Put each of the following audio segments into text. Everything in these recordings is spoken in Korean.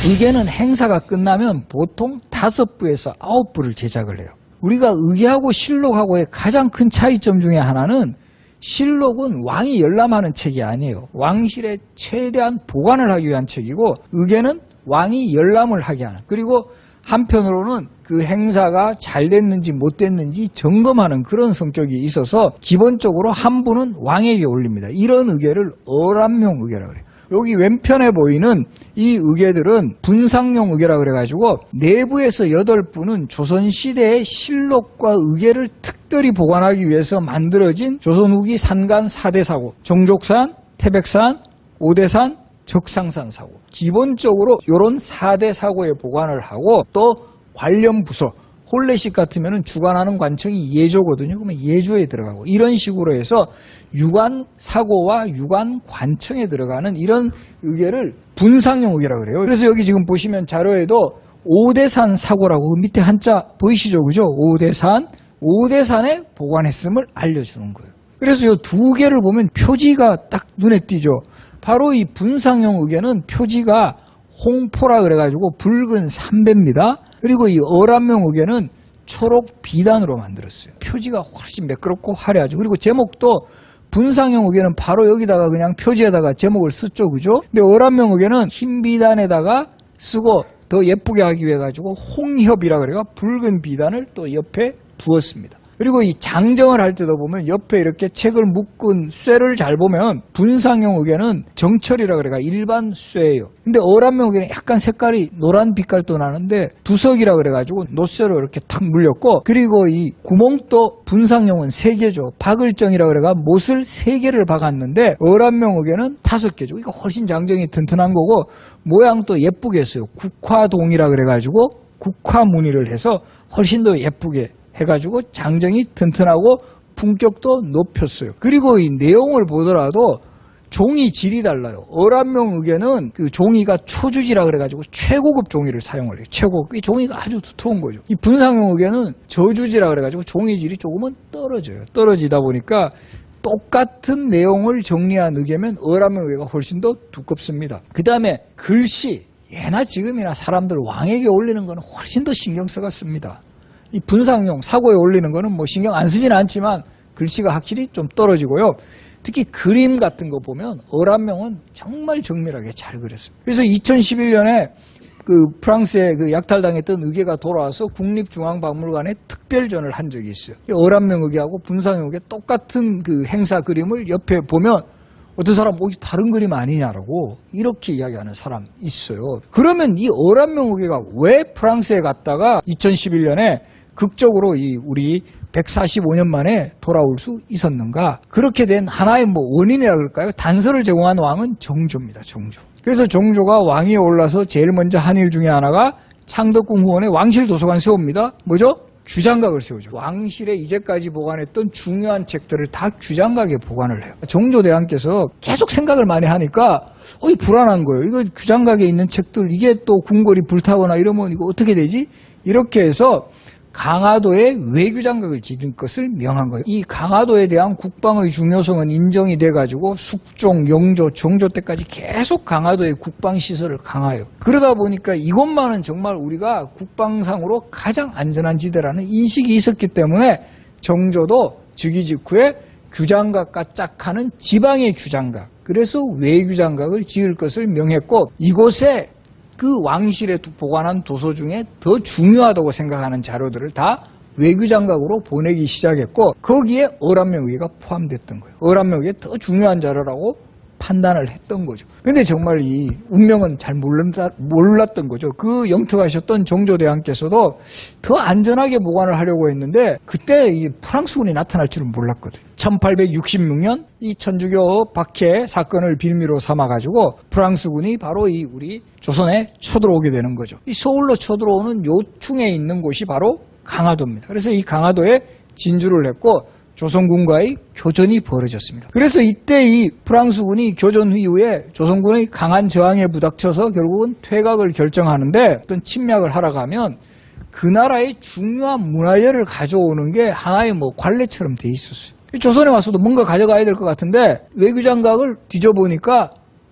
의계는 행사가 끝나면 보통 5부에서 9부를 제작을 해요. 우리가 의계하고 실록하고의 가장 큰 차이점 중에 하나는 실록은 왕이 열람하는 책이 아니에요. 왕실에 최대한 보관을 하기 위한 책이고 의계는 왕이 열람을 하게 하는, 그리고 한편으로는 그 행사가 잘 됐는지 못 됐는지 점검하는 그런 성격이 있어서 기본적으로 한 부는 왕에게 올립니다. 이런 의계를 어람용 의계라고 그래요. 여기 왼편에 보이는 이 의계들은 분상용 의계라고 그래가지고 내부에서 8부는 조선시대의 실록과 의계를 특별히 보관하기 위해서 만들어진 조선 후기 산간 4대 사고, 정족산, 태백산, 오대산, 적상산 사고, 기본적으로 이런 4대 사고에 보관을 하고, 또 관련 부서, 홀레식 같으면 주관하는 관청이 예조거든요. 그러면 예조에 들어가고, 이런 식으로 해서 유관 사고와 유관 관청에 들어가는 이런 의계를 분상용 의계라고 그래요. 그래서 여기 지금 보시면 자료에도 오대산 사고라고 밑에 한자 보이시죠? 그죠? 오대산에 보관했음을 알려주는 거예요. 그래서 이 두 개를 보면 표지가 딱 눈에 띄죠. 바로 이 분상용 의계는 표지가 홍포라 그래가지고 붉은 삼배입니다. 그리고 이 어람용 의계는 초록 비단으로 만들었어요. 표지가 훨씬 매끄럽고 화려하죠. 그리고 제목도 분상용 의계는 바로 여기다가 그냥 표지에다가 제목을 썼죠. 그죠? 근데 어람용 의계는 흰 비단에다가 쓰고 더 예쁘게 하기 위해 가지고 홍협이라 그래가 붉은 비단을 또 옆에 두었습니다. 그리고 이 장정을 할 때도 보면 옆에 이렇게 책을 묶은 쇠를 잘 보면 분상용 의계는 정철이라 그래가 일반 쇠예요. 근데 어람용 의계는 약간 색깔이 노란 빛깔도 나는데 두석이라 그래가지고 노쇠로 이렇게 탁 물렸고, 그리고 이 구멍도 분상용은 3개죠. 박을정이라 그래가 못을 3개를 박았는데 어람용 의계는 5개죠. 이거 훨씬 장정이 튼튼한 거고 모양도 예쁘게 했어요. 국화동이라 그래가지고 국화 무늬를 해서 훨씬 더 예쁘게 해가지고 장정이 튼튼하고 품격도 높였어요. 그리고 이 내용을 보더라도 종이 질이 달라요. 어람용 의계는 그 종이가 초주지라 그래가지고 최고급 종이를 사용을 해요. 최고급. 이 종이가 아주 두터운 거죠. 이 분상용 의계는 저주지라 그래가지고 종이 질이 조금은 떨어져요. 떨어지다 보니까 똑같은 내용을 정리한 의계면 어람용 의계가 훨씬 더 두껍습니다. 그 다음에 글씨, 예나 지금이나 사람들 왕에게 올리는 건 훨씬 더 신경 써갔습니다. 이 분상용 사고에 올리는 거는 뭐 신경 안 쓰지는 않지만 글씨가 확실히 좀 떨어지고요. 특히 그림 같은 거 보면 어람용은 정말 정밀하게 잘 그렸습니다. 그래서 2011년에 그 프랑스에 그 약탈당했던 의계가 돌아와서 국립중앙박물관에 특별전을 한 적이 있어요. 어람용 의계하고 분상용 의계 똑같은 그 행사 그림을 옆에 보면 어떤 사람 다른 그림 아니냐라고 이렇게 이야기하는 사람 있어요. 그러면 이 어람용 의계가 왜 프랑스에 갔다가 2011년에 극적으로 우리 145년 만에 돌아올 수 있었는가? 그렇게 된 하나의 원인이라 그럴까요? 단서를 제공한 왕은 정조입니다. 정조. 그래서 정조가 왕위에 올라서 제일 먼저 한 일 중에 하나가 창덕궁 후원에 왕실 도서관 세웁니다. 뭐죠? 규장각을 세우죠. 왕실에 이제까지 보관했던 중요한 책들을 다 규장각에 보관을 해요. 정조대왕께서 계속 생각을 많이 하니까 불안한 거예요. 이거 규장각에 있는 책들 이게 또 궁궐이 불타거나 이러면 이거 어떻게 되지? 이렇게 해서 강화도에 외규장각을 지을 것을 명한 거예요. 이 강화도에 대한 국방의 중요성은 인정이 돼가지고 숙종, 영조, 정조 때까지 계속 강화도의 국방시설을 강화해요. 그러다 보니까 이것만은 정말 우리가 국방상으로 가장 안전한 지대라는 인식이 있었기 때문에 정조도 즉위 직후에 규장각과 짝하는 지방의 규장각, 그래서 외규장각을 지을 것을 명했고, 이곳에 그 왕실에 보관한 도서 중에 더 중요하다고 생각하는 자료들을 다 외규장각으로 보내기 시작했고, 거기에 어람용 의계가 포함됐던 거예요. 어람용 의계 더 중요한 자료라고 판단을 했던 거죠. 근데 정말 이 운명은 잘 몰랐던 거죠. 그 영특하셨던 정조대왕께서도 더 안전하게 보관을 하려고 했는데 그때 이 프랑스군이 나타날 줄은 몰랐거든요. 1866년 이 천주교 박해 사건을 빌미로 삼아가지고 프랑스군이 바로 우리 조선에 쳐들어오게 되는 거죠. 이 서울로 쳐들어오는 요충에 있는 곳이 바로 강화도입니다. 그래서 이 강화도에 진주를 했고 조선군과의 교전이 벌어졌습니다. 그래서 이때 이 프랑스군이 교전 이후에 조선군의 강한 저항에 부닥쳐서 결국은 퇴각을 결정하는데, 어떤 침략을 하러 가면 그 나라의 중요한 문화재를 가져오는 게 하나의 관례처럼 돼 있었어요. 조선에 와서도 뭔가 가져가야 될 것 같은데 외교장각을 뒤져보니까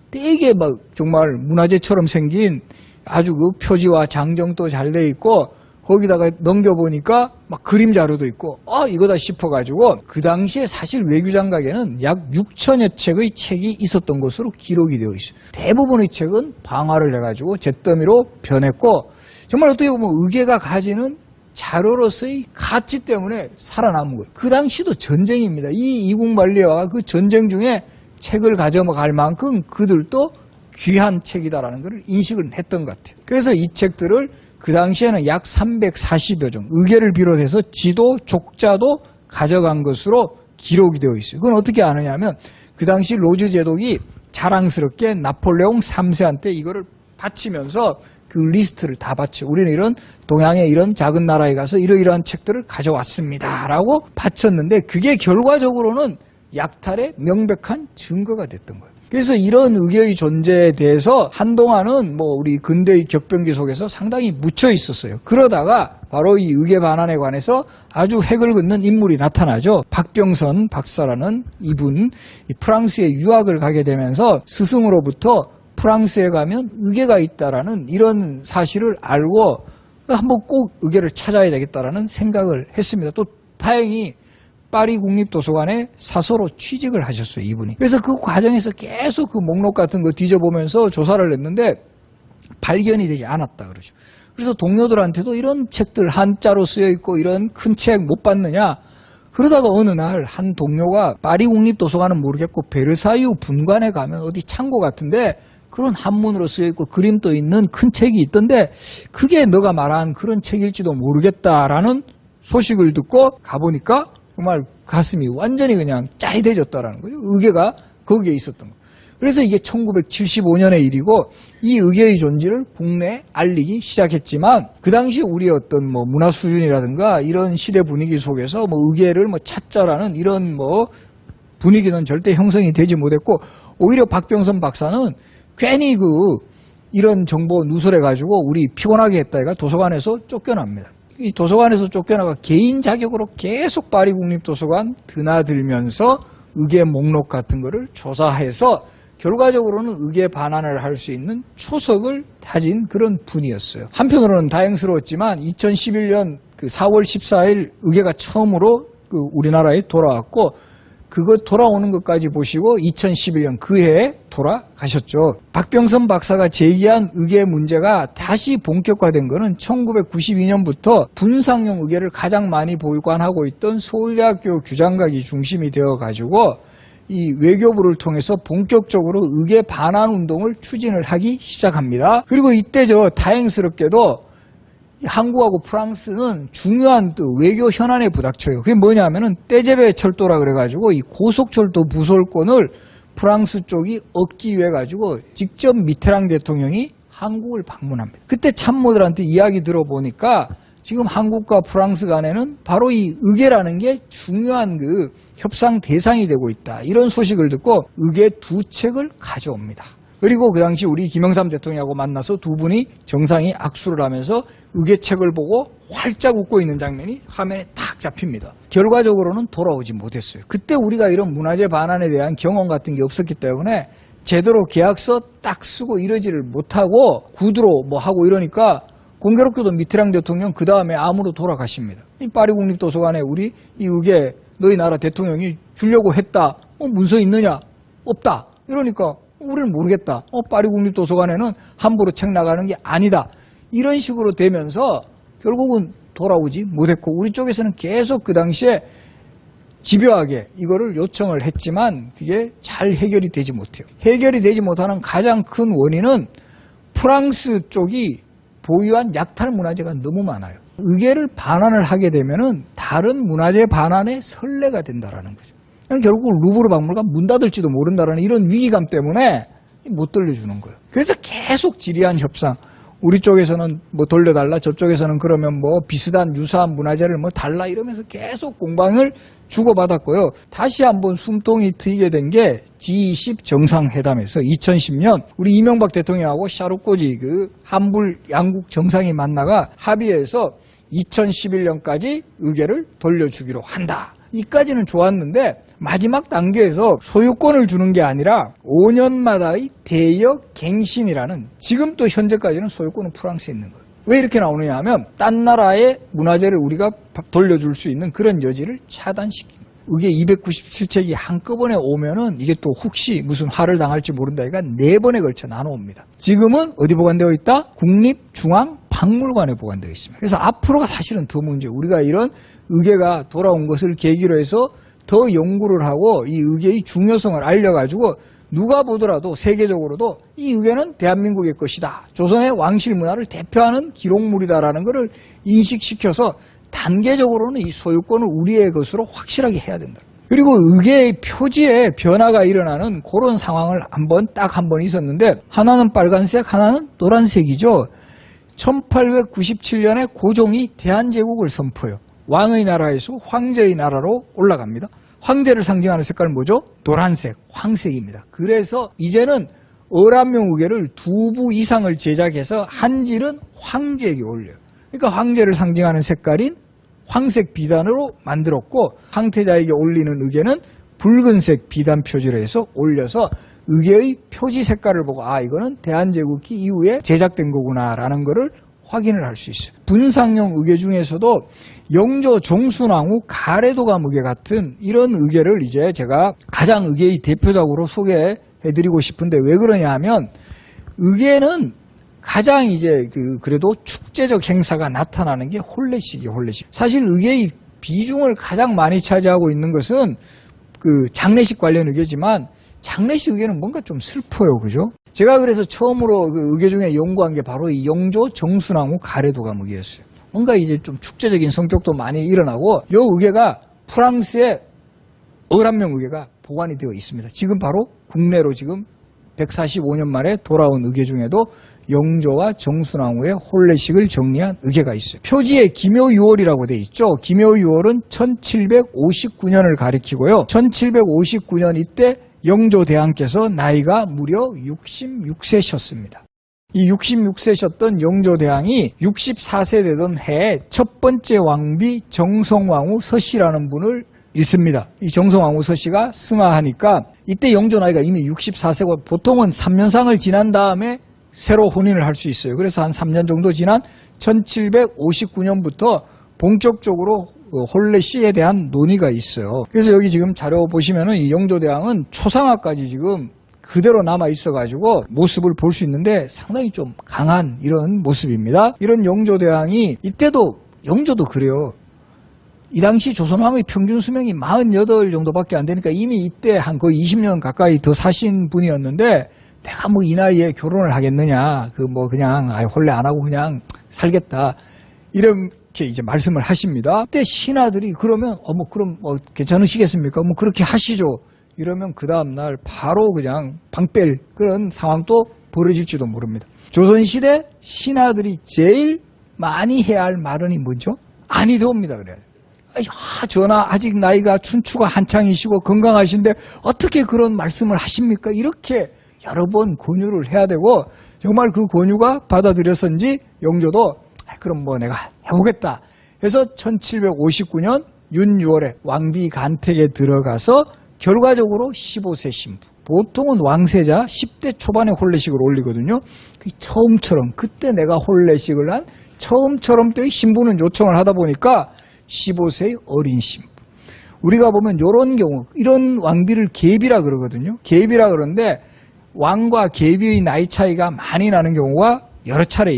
되게 정말 문화재처럼 생긴 아주 그 표지와 장정도 잘 돼 있고 거기다가 넘겨보니까 막 그림 자료도 있고 이거다 싶어가지고 그 당시에 사실 외교장각에는 약 6천여 책의 책이 있었던 것으로 기록이 되어 있어요. 대부분의 책은 방화를 해가지고 잿더미로 변했고 정말 어떻게 보면 의계가 가지는 자료로서의 가치 때문에 살아남은 거예요. 그 당시도 전쟁입니다. 이 이국만리화가 그 전쟁 중에 책을 가져갈 만큼 그들도 귀한 책이다라는 걸 인식을 했던 것 같아요. 그래서 이 책들을 그 당시에는 약 340여 종, 의계를 비롯해서 지도, 족자도 가져간 것으로 기록이 되어 있어요. 그건 어떻게 아느냐면 그 당시 로즈 제독이 자랑스럽게 나폴레옹 3세한테 이거를 바치면서 그 리스트를 다 바쳐. 우리는 이런 동양의 이런 작은 나라에 가서 이러이러한 책들을 가져왔습니다. 라고 바쳤는데 그게 결과적으로는 약탈의 명백한 증거가 됐던 거예요. 그래서 이런 의계의 존재에 대해서 한동안은 우리 근대의 격변기 속에서 상당히 묻혀 있었어요. 그러다가 바로 이 의계 반환에 관해서 아주 획을 긋는 인물이 나타나죠. 박병선 박사라는 이분, 프랑스에 유학을 가게 되면서 스승으로부터 프랑스에 가면 의계가 있다라는 이런 사실을 알고 한번 꼭 의계를 찾아야 되겠다라는 생각을 했습니다. 또 다행히 파리 국립도서관에 사서로 취직을 하셨어요, 이분이. 그래서 그 과정에서 계속 그 목록 같은 거 뒤져보면서 조사를 했는데 발견이 되지 않았다 그러죠. 그래서 동료들한테도 이런 책들 한자로 쓰여 있고 이런 큰 책 못 봤느냐? 그러다가 어느 날 한 동료가 파리 국립도서관은 모르겠고 베르사유 분관에 가면 어디 창고 같은데 그런 한문으로 쓰여 있고 그림도 있는 큰 책이 있던데 그게 너가 말한 그런 책일지도 모르겠다라는 소식을 듣고 가보니까 정말 가슴이 완전히 그냥 짜릿해졌다라는 거죠. 의계가 거기에 있었던 거예요. 그래서 이게 1975년의 일이고 이 의계의 존재를 국내에 알리기 시작했지만 그 당시 우리의 어떤 문화 수준이라든가 이런 시대 분위기 속에서 의계를 찾자라는 이런 분위기는 절대 형성이 되지 못했고 오히려 박병선 박사는 괜히 이런 정보 누설해가지고 우리 피곤하게 했다 해가 도서관에서 쫓겨납니다. 이 도서관에서 쫓겨나가 개인 자격으로 계속 파리 국립도서관 드나들면서 의계 목록 같은 거를 조사해서 결과적으로는 의계 반환을 할 수 있는 초석을 다진 그런 분이었어요. 한편으로는 다행스러웠지만 2011년 4월 14일 의계가 처음으로 우리나라에 돌아왔고 그거 돌아오는 것까지 보시고 2011년 그 해에 돌아가셨죠. 박병선 박사가 제기한 의계 문제가 다시 본격화된 거는 1992년부터 분상용 의계를 가장 많이 보관하고 있던 서울대학교 규장각이 중심이 되어가지고 이 외교부를 통해서 본격적으로 의계 반환 운동을 추진을 하기 시작합니다. 그리고 이때 다행스럽게도 한국하고 프랑스는 중요한 또 외교 현안에 부닥쳐요. 그게 뭐냐면은 떼제베 철도라 그래가지고 이 고속철도 부설권을 프랑스 쪽이 얻기 위해 가지고 직접 미테랑 대통령이 한국을 방문합니다. 그때 참모들한테 이야기 들어보니까 지금 한국과 프랑스 간에는 바로 이 의계라는 게 중요한 협상 대상이 되고 있다. 이런 소식을 듣고 의계 2책을 가져옵니다. 그리고 그 당시 우리 김영삼 대통령하고 만나서 두 분이 정상이 악수를 하면서 의계책을 보고 활짝 웃고 있는 장면이 화면에 딱 잡힙니다. 결과적으로는 돌아오지 못했어요. 그때 우리가 이런 문화재 반환에 대한 경험 같은 게 없었기 때문에 제대로 계약서 딱 쓰고 이러지를 못하고 구두로 하고 이러니까 공교롭게도 미테랑 대통령 그 다음에 암으로 돌아가십니다. 이 파리 국립도서관에 우리 이 의계 너희 나라 대통령이 주려고 했다. 문서 있느냐? 없다. 이러니까 우리는 모르겠다. 파리 국립도서관에는 함부로 책 나가는 게 아니다. 이런 식으로 되면서 결국은 돌아오지 못했고 우리 쪽에서는 계속 그 당시에 집요하게 이거를 요청을 했지만 그게 잘 해결이 되지 못해요. 해결이 되지 못하는 가장 큰 원인은 프랑스 쪽이 보유한 약탈 문화재가 너무 많아요. 의계를 반환을 하게 되면은 다른 문화재 반환의 선례가 된다라는 거죠. 결국 루브르 박물관 문 닫을지도 모른다라는 이런 위기감 때문에 못 돌려주는 거예요. 그래서 계속 지리한 협상. 우리 쪽에서는 돌려달라, 저쪽에서는 그러면 비슷한 유사한 문화재를 달라 이러면서 계속 공방을 주고받았고요. 다시 한번 숨통이 트이게 된 게 G20 정상회담에서 2010년 우리 이명박 대통령하고 샤르코지 한불 양국 정상이 만나가 합의해서 2011년까지 의계를 돌려주기로 한다. 이까지는 좋았는데 마지막 단계에서 소유권을 주는 게 아니라 5년마다의 대역 갱신이라는, 지금 또 현재까지는 소유권은 프랑스에 있는 거예요. 왜 이렇게 나오느냐 하면 딴 나라의 문화재를 우리가 돌려줄 수 있는 그런 여지를 차단시킨 거예요. 이게 297책이 한꺼번에 오면은 이게 또 혹시 무슨 화를 당할지 모른다. 그러니까 4번에 걸쳐 나눠옵니다. 지금은 어디 보관되어 있다? 국립중앙박물관에 보관되어 있습니다. 그래서 앞으로가 사실은 더 문제예요. 우리가 이런 의궤가 돌아온 것을 계기로 해서 더 연구를 하고 이 의궤의 중요성을 알려가지고 누가 보더라도 세계적으로도 이 의궤는 대한민국의 것이다, 조선의 왕실 문화를 대표하는 기록물이다라는 것을 인식시켜서 단계적으로는 이 소유권을 우리의 것으로 확실하게 해야 된다. 그리고 의궤의 표지에 변화가 일어나는 그런 상황을 딱 한 번 있었는데, 하나는 빨간색, 하나는 노란색이죠. 1897년에 고종이 대한제국을 선포해요. 왕의 나라에서 황제의 나라로 올라갑니다. 황제를 상징하는 색깔은 뭐죠? 노란색, 황색입니다. 그래서 이제는 어란명 의궤를 2부 이상을 제작해서 한질은 황제에게 올려요. 그러니까 황제를 상징하는 색깔인 황색 비단으로 만들었고, 황태자에게 올리는 의궤는 붉은색 비단 표지로 해서 올려서 의궤의 표지 색깔을 보고 이거는 대한제국기 이후에 제작된 거구나라는 거를 확인을 할 수 있어요. 분상용 의궤 중에서도 영조 정순왕후 가래도감 의궤 같은 이런 의궤를 이제 제가 가장 의궤의 대표작으로 소개해드리고 싶은데, 왜 그러냐 하면 의궤는 가장 이제 그래도 축제적 행사가 나타나는 게 혼례식이에요, 혼례식. 사실 의궤의 비중을 가장 많이 차지하고 있는 것은 장례식 관련 의궤지만, 장례식 의궤는 뭔가 좀 슬퍼요, 그죠? 제가 그래서 처음으로 의궤 중에 연구한 게 바로 이 영조 정순왕후 가래도감 의궤였어요. 뭔가 이제 좀 축제적인 성격도 많이 일어나고, 이 의궤가 프랑스의 어란명 의궤가 보관이 되어 있습니다. 지금 바로 국내로 지금 145년 만에 돌아온 의궤 중에도 영조와 정순왕후의 혼례식을 정리한 의궤가 있어요. 표지에 기묘유월이라고 되어 있죠. 기묘유월은 1759년을 가리키고요. 1759년 이때 영조대왕께서 나이가 무려 66세셨습니다. 이 66세셨던 영조대왕이 64세 되던 해에 첫 번째 왕비 정성왕후 서씨라는 분을 잃습니다. 이 정성왕후 서씨가 승하하니까 이때 영조 나이가 이미 64세고, 보통은 3년상을 지난 다음에 새로 혼인을 할 수 있어요. 그래서 한 3년 정도 지난 1759년부터 본격적으로 혼례시에 대한 논의가 있어요. 그래서 여기 지금 자료 보시면은 이 영조대왕은 초상화까지 지금 그대로 남아 있어가지고 모습을 볼 수 있는데 상당히 좀 강한 이런 모습입니다. 이런 영조대왕이 이때도, 영조도 그래요. 이 당시 조선왕의 평균 수명이 48 정도밖에 안 되니까 이미 이때 한 거의 20년 가까이 더 사신 분이었는데, 내가 뭐 이 나이에 결혼을 하겠느냐, 그냥 혼례 안 하고 그냥 살겠다, 이렇게 이제 말씀을 하십니다. 그때 신하들이 그러면 그럼 괜찮으시겠습니까? 그렇게 하시죠. 이러면 그 다음날 바로 그냥 방뺄 그런 상황도 벌어질지도 모릅니다. 조선시대 신하들이 제일 많이 해야 할 말은 뭐죠? 아니도옵니다. 그래요. 전하 아직 나이가 춘추가 한창이시고 건강하신데 어떻게 그런 말씀을 하십니까? 이렇게 여러 번 권유를 해야 되고, 정말 그 권유가 받아들여서인지 영조도 그럼 내가 해보겠다 해서 1759년 윤 6월에 왕비 간택에 들어가서 결과적으로 15세 신부, 보통은 왕세자 10대 초반에 혼례식을 올리거든요. 처음처럼, 그때 내가 혼례식을 한 처음처럼 때의 신부는 요청을 하다 보니까 15세의 어린 신부. 우리가 보면 이런 경우, 이런 왕비를 계비라 그러거든요. 계비라 그러는데 왕과 계비의 나이 차이가 많이 나는 경우가 여러 차례